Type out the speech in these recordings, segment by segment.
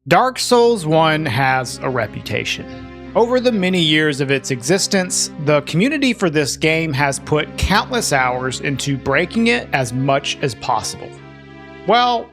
Dark Souls 1 has a reputation. Over the many years of its existence, the community for this game has put countless hours into breaking it as much as possible. Well,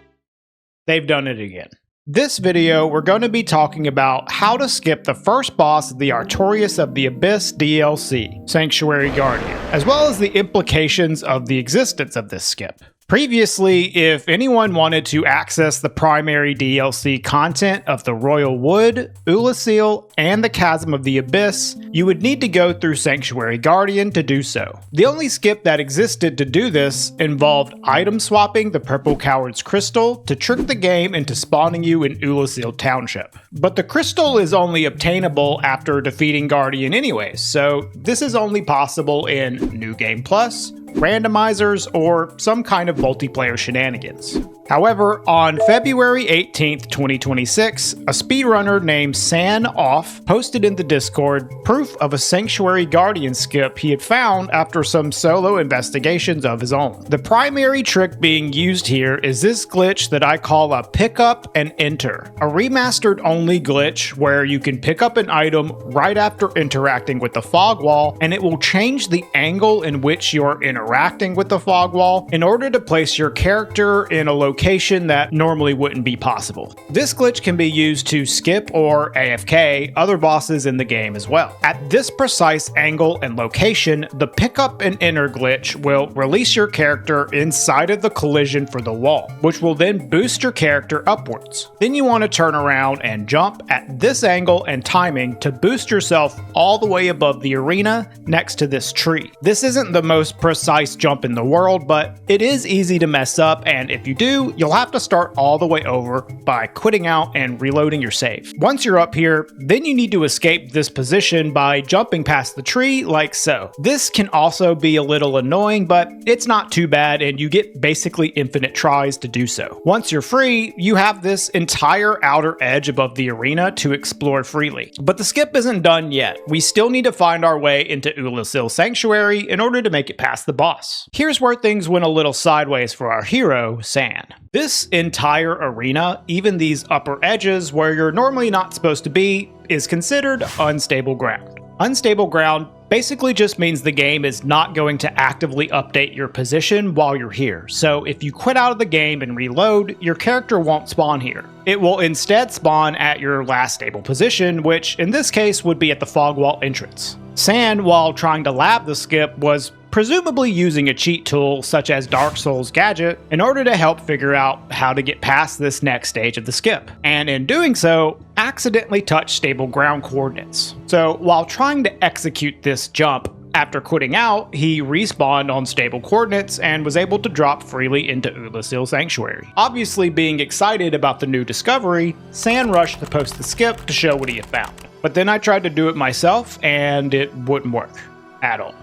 they've done it again. This video, we're going to be talking about how to skip the first boss of the Artorias of the Abyss DLC, Sanctuary Guardian, as well as the implications of the existence of this skip. Previously, if anyone wanted to access the primary DLC content of the Royal Wood, Ulasil, and the Chasm of the Abyss, you would need to go through Sanctuary Guardian to do so. The only skip that existed to do this involved item swapping the Purple Coward's Crystal to trick the game into spawning you in Ulasil Township. But the crystal is only obtainable after defeating Guardian anyways, so this is only possible in New Game Plus, randomizers, or some kind of multiplayer shenanigans. However, on February 18th, 2026, a speedrunner named San Off posted in the Discord proof of a Sanctuary Guardian skip he had found after some solo investigations of his own. The primary trick being used here is this glitch that I call a pick up and enter, a remastered only glitch where you can pick up an item right after interacting with the fog wall, and it will change the angle in which you're interacting with the fog wall in order to place your character in a location that normally wouldn't be possible. This glitch can be used to skip or AFK other bosses in the game as well. At this precise angle and location, the pickup and enter glitch will release your character inside of the collision for the wall, which will then boost your character upwards. Then you want to turn around and jump at this angle and timing to boost yourself all the way above the arena next to this tree. This isn't the most precise jump in the world, but it is easy to mess up, and if you do, you'll have to start all the way over by quitting out and reloading your save. Once you're up here, then you need to escape this position by jumping past the tree like so. This can also be a little annoying, but it's not too bad and you get basically infinite tries to do so. Once you're free, you have this entire outer edge above the arena to explore freely. But the skip isn't done yet. We still need to find our way into Ulasil Sanctuary in order to make it past the boss. Here's where things went a little sideways for our hero, San. This entire arena, even these upper edges where you're normally not supposed to be, is considered unstable ground. Unstable ground basically just means the game is not going to actively update your position while you're here. So if you quit out of the game and reload, your character won't spawn here. It will instead spawn at your last stable position, which in this case would be at the fog wall entrance. San, while trying to lab the skip, was presumably using a cheat tool such as Dark Souls Gadget in order to help figure out how to get past this next stage of the skip, and in doing so, accidentally touched stable ground coordinates. So while trying to execute this jump, after quitting out, he respawned on stable coordinates and was able to drop freely into Ulasil Sanctuary. Obviously being excited about the new discovery, San rushed to post the skip to show what he had found. But then I tried to do it myself and it wouldn't work at all.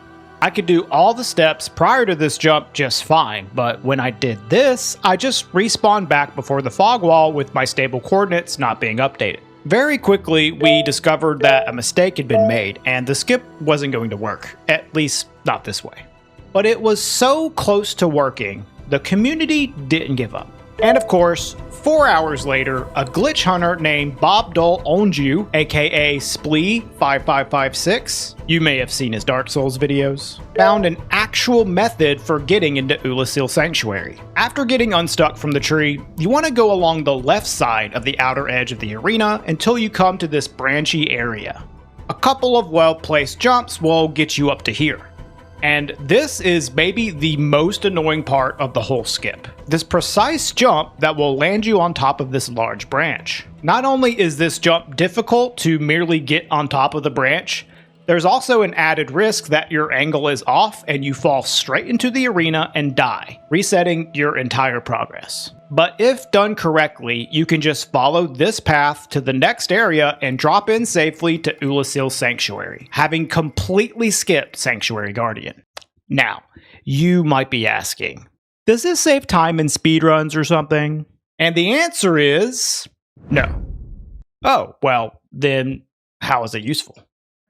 I could do all the steps prior to this jump just fine, but when I did this, I just respawned back before the fog wall with my stable coordinates not being updated. Very quickly, we discovered that a mistake had been made and the skip wasn't going to work, at least not this way. But it was so close to working, the community didn't give up. And of course, 4 hours later, a glitch hunter named Bobdol Onju, aka Splee5556, you may have seen his Dark Souls videos, found an actual method for getting into Ulasil Sanctuary. After getting unstuck from the tree, you want to go along the left side of the outer edge of the arena until you come to this branchy area. A couple of well-placed jumps will get you up to here. And this is maybe the most annoying part of the whole skip. This precise jump that will land you on top of this large branch. Not only is this jump difficult to merely get on top of the branch, there's also an added risk that your angle is off and you fall straight into the arena and die, resetting your entire progress. But if done correctly, you can just follow this path to the next area and drop in safely to Ulasil Sanctuary, having completely skipped Sanctuary Guardian. Now, you might be asking, does this save time in speedruns or something? And the answer is no. Oh, well, then how is it useful?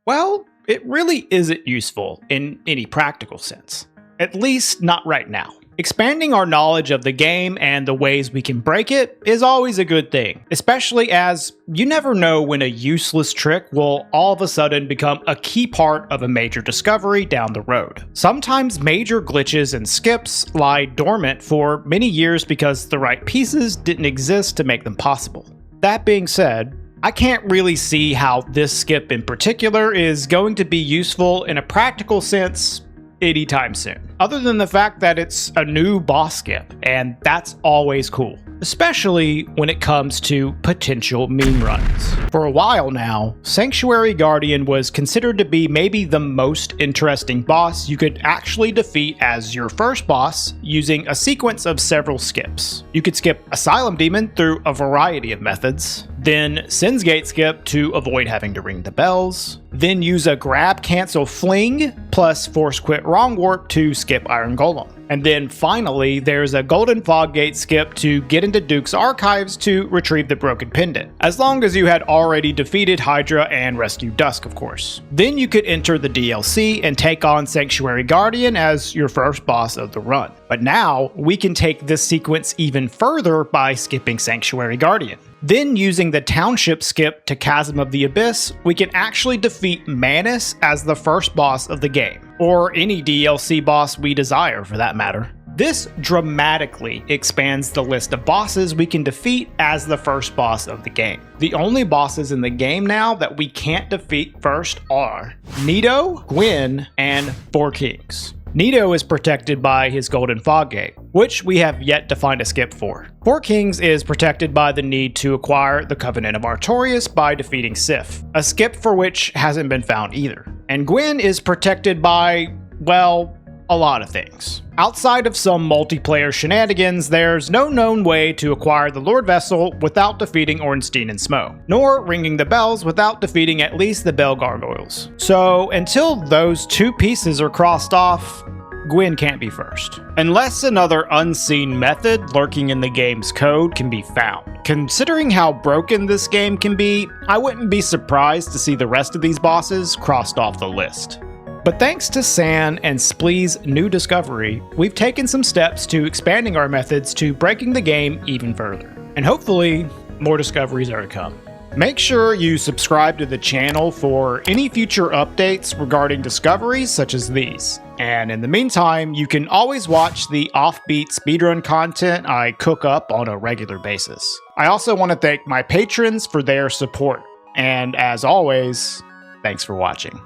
Well, it really isn't useful in any practical sense. At least not right now. Expanding our knowledge of the game and the ways we can break it is always a good thing, especially as you never know when a useless trick will all of a sudden become a key part of a major discovery down the road. Sometimes major glitches and skips lie dormant for many years because the right pieces didn't exist to make them possible. That being said, I can't really see how this skip in particular is going to be useful in a practical sense anytime soon, other than the fact that it's a new boss skip, and that's always cool, especially when it comes to potential meme runs. For a while now, Sanctuary Guardian was considered to be maybe the most interesting boss you could actually defeat as your first boss using a sequence of several skips. You could skip Asylum Demon through a variety of methods, then Sin's Gate skip to avoid having to ring the bells, then use a grab cancel fling plus force quit wrong warp to skip Iron Golem. And then finally, there's a Golden Fog Gate skip to get into Duke's archives to retrieve the broken pendant, as long as you had already defeated Hydra and rescued Dusk, of course. Then you could enter the DLC and take on Sanctuary Guardian as your first boss of the run. But now, we can take this sequence even further by skipping Sanctuary Guardian. Then using the Township skip to Chasm of the Abyss, we can actually defeat Manus as the first boss of the game, or any DLC boss we desire for that matter. This dramatically expands the list of bosses we can defeat as the first boss of the game. The only bosses in the game now that we can't defeat first are Nito, Gwen, and Four Kings. Nito is protected by his Golden Fog Gate, which we have yet to find a skip for. Four Kings is protected by the need to acquire the Covenant of Artorias by defeating Sif, a skip for which hasn't been found either. And Gwen is protected by, well, a lot of things. Outside of some multiplayer shenanigans, there's no known way to acquire the Lord Vessel without defeating Ornstein and Smo, nor ringing the bells without defeating at least the Bell Gargoyles. So until those two pieces are crossed off, Gwen can't be first. Unless another unseen method lurking in the game's code can be found. Considering how broken this game can be, I wouldn't be surprised to see the rest of these bosses crossed off the list. But thanks to San and Splee's new discovery, we've taken some steps to expanding our methods to breaking the game even further. And hopefully, more discoveries are to come. Make sure you subscribe to the channel for any future updates regarding discoveries such as these. And in the meantime, you can always watch the offbeat speedrun content I cook up on a regular basis. I also want to thank my patrons for their support. And as always, thanks for watching.